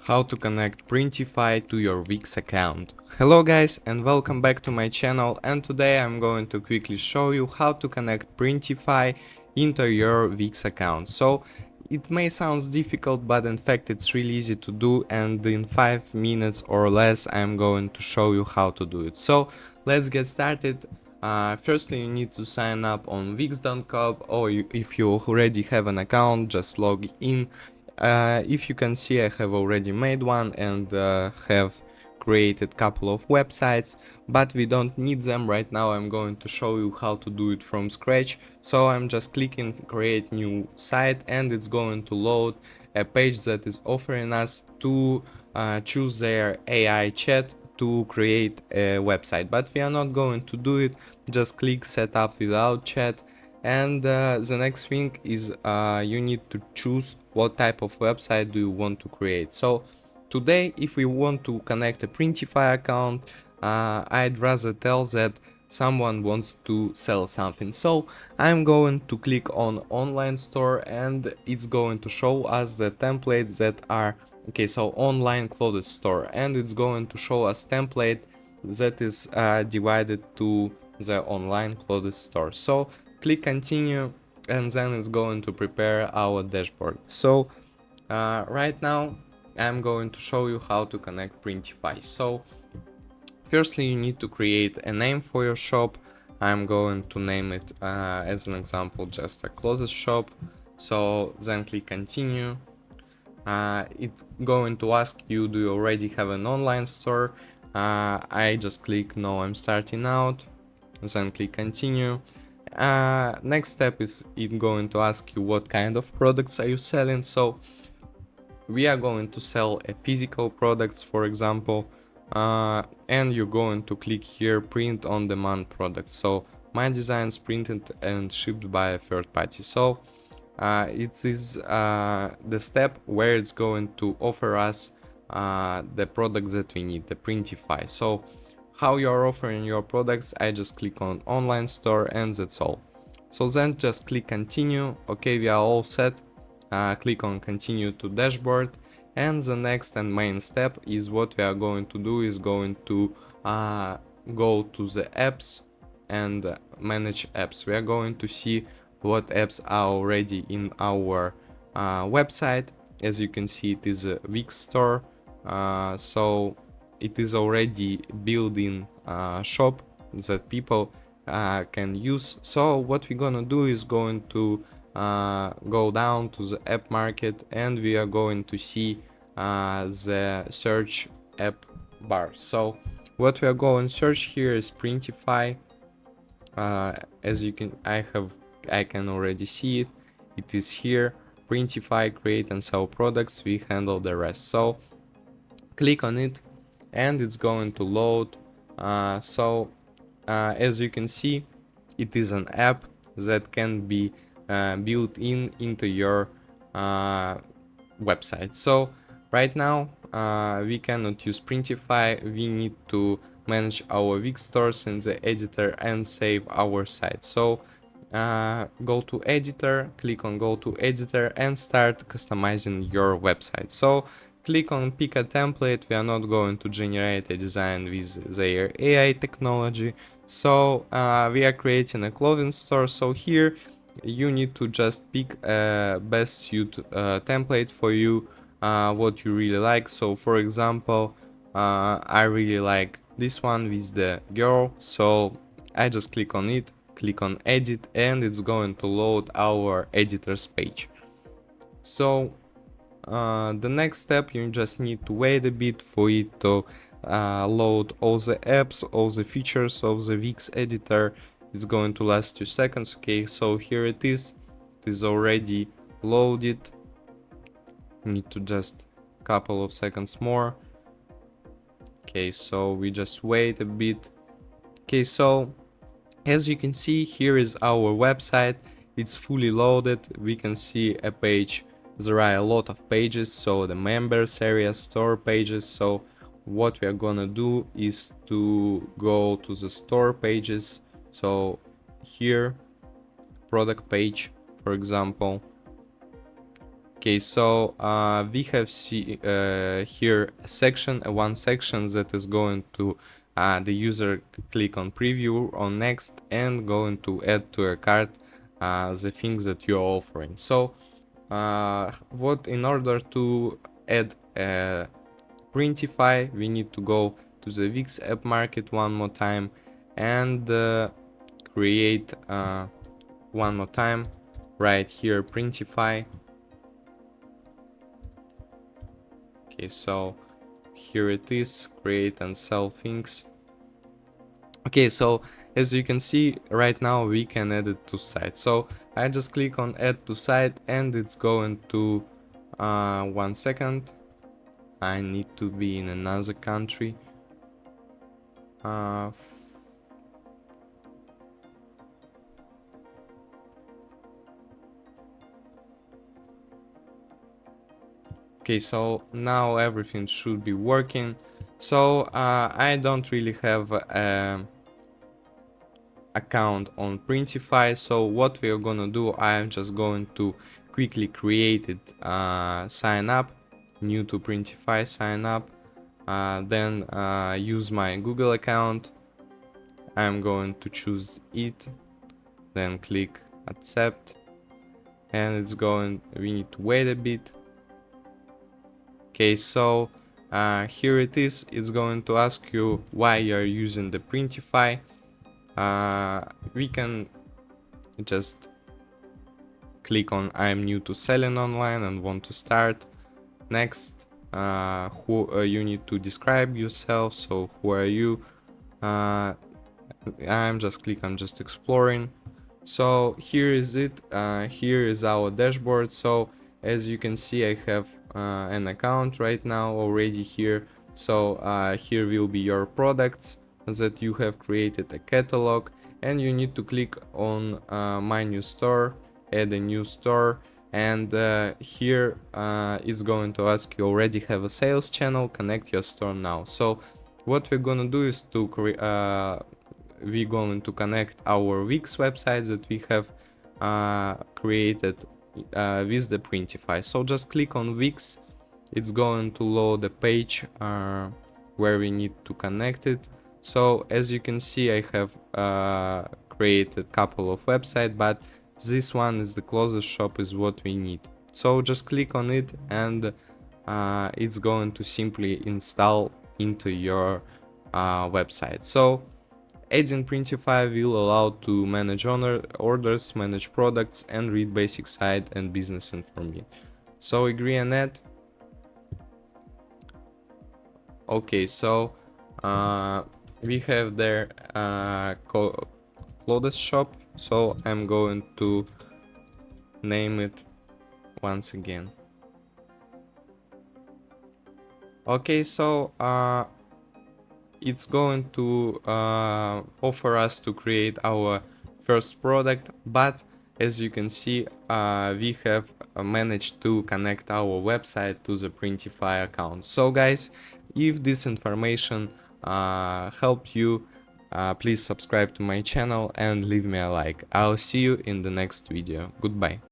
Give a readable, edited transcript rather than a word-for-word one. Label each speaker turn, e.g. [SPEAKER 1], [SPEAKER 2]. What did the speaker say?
[SPEAKER 1] How to connect Printify to your Wix account. Hello guys and welcome back to my channel, and today I'm going to quickly show you how to connect Printify into your Wix account. So it may sound difficult, but in fact it's really easy to do, and in 5 minutes or less I'm going to show you how to do it. So let's get started. Firstly, you need to sign up on wix.com, or if you already have an account, just log in. If you can see, I have already made one and have created couple of websites, but we don't need them right now. I'm going to show you how to do it from scratch. So I'm just clicking create new site, and it's going to load a page that is offering us to choose their AI chat to create a website, but we are not going to do it. Just click setup without chat, and the next thing is you need to choose what type of website do you want to create. So today, if we want to connect a Printify account, I'd rather tell that someone wants to sell something. So I'm going to click on online store, and it's going to show us the templates that are okay. So online clothes store, and it's going to show us template that is divided to the online clothes store. So click continue, and then it's going to prepare our dashboard. So right now I'm going to show you how to connect Printify. So firstly, you need to create a name for your shop. I'm going to name it as an example just a clothes shop. So then click continue. It's going to ask you, do you already have an online store? I just click no, I'm starting out, then click continue. Next step is it going to ask you what kind of products are you selling. So we are going to sell a physical products, for example, and you're going to click here print on demand products. So my designs printed and shipped by a third party. So it is the step where it's going to offer us the products that we need, the Printify. So how you're offering your products, I just click on online store, and that's all. So then just click continue. Okay, we are all set. Click on continue to dashboard, and the next and main step is what we are going to do is going to go to the apps and manage apps. We are going to see what apps are already in our website. As you can see, it is a Wix store, so it is already built-in shop that people can use. So what we're gonna do is going to go down to the app market, and we are going to see the search app bar. So what we are going to search here is Printify. As you can, I can already see it. It is here. Printify, create and sell products. We handle the rest. So click on it, and it's going to load. As you can see, it is an app that can be built into your website. So right now we cannot use Printify. We need to manage our Wix stores in the editor and save our site. So go to editor, click on go to editor, and start customizing your website. So click on pick a template. We are not going to generate a design with their AI technology. So we are creating a clothing store. So here you need to just pick a best suit template for you, what you really like. So for example, I really like this one with the girl, so I just click on it, click on edit, and it's going to load our editor's page. So the next step, you just need to wait a bit for it to load all the apps, all the features of the Wix editor. It's going to last 2 seconds. Okay, so here it is already loaded. Need to just a couple of seconds more. Okay, so we just wait a bit. Okay, so as you can see, here is our website. It's fully loaded. We can see a page. There are a lot of pages, so the members area, store pages. So what we are gonna do is to go to the store pages. So here, product page, for example, Okay, so we have here a section, one section that is going to the user click on preview, on next, and going to add to a cart the things that you're offering. So what in order to add a Printify, we need to go to the Wix app market one more time and create one more time right here Printify. Okay, so here it is, create and sell things. Okay, so as you can see right now we can add it to site. So I just click on add to site and it's going to 1 second. I need to be in another country. Okay, so now everything should be working. So I don't really have a account on Printify, so what we are gonna do, I am just going to quickly create it, sign up, new to Printify, sign up, then use my Google account. I'm going to choose it, then click accept, and it's going, we need to wait a bit. Okay, so here it is, it's going to ask you why you're using the Printify. We can just click on I'm new to selling online and want to start. Next, you need to describe yourself, so who are you? I'm just exploring. So here is it, here is our dashboard. So as you can see, I have an account right now already here. So here will be your products that you have created, a catalog, and you need to click on my new store, add a new store, and here it's going to ask you already have a sales channel, connect your store now. So what we're gonna do is to we're going to connect our Wix website that we have created with the Printify. So just click on Wix, it's going to load a page where we need to connect it. So as you can see, I have created a couple of websites, but this one is the closest shop is what we need. So just click on it and it's going to simply install into your website. So adding Printify will allow to manage orders, manage products, and read basic site and business information. So agree on that. Okay, so we have there clothes shop. So I'm going to name it once again. Okay, so it's going to offer us to create our first product, but as you can see, we have managed to connect our website to the Printify account. So guys, if this information helped you, please subscribe to my channel and leave me a like. I'll see you in the next video. Goodbye.